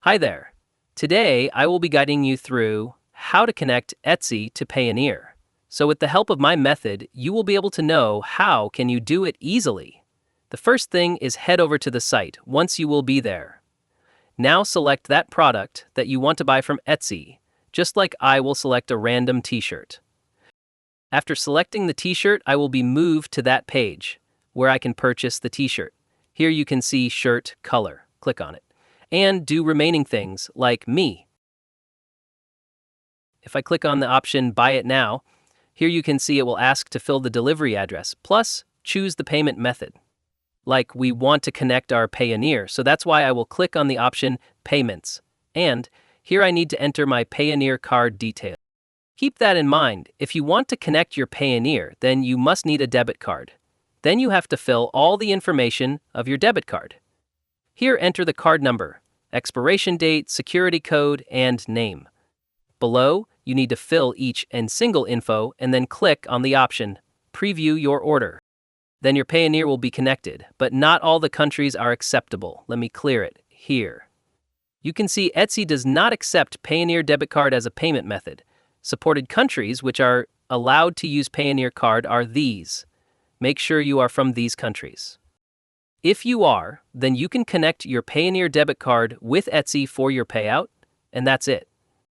Hi there. Today, I will be guiding you through how to connect Etsy to Payoneer. So with the help of my method, you will be able to know how can you do it easily. The first thing is head over to the site once you will be there. Now select that product that you want to buy from Etsy, just like I will select a random t-shirt. After selecting the t-shirt, I will be moved to that page where I can purchase the t-shirt. Here you can see shirt color. Click on it. And do remaining things like me. If I click on the option Buy It Now, here you can see it will ask to fill the delivery address, plus choose the payment method. Like we want to connect our Payoneer, so that's why I will click on the option Payments. And here I need to enter my Payoneer card details. Keep that in mind. If you want to connect your Payoneer, then you must need a debit card. Then you have to fill all the information of your debit card. Here enter the card number, expiration date, security code, and name. Below, you need to fill each and single info and then click on the option Preview your order. Then your Payoneer will be connected, but not all the countries are acceptable. Let me clear it here. You can see Etsy does not accept Payoneer debit card as a payment method. Supported countries which are allowed to use Payoneer card are these. Make sure you are from these countries. If you are, then you can connect your Payoneer debit card with Etsy for your payout, and that's it.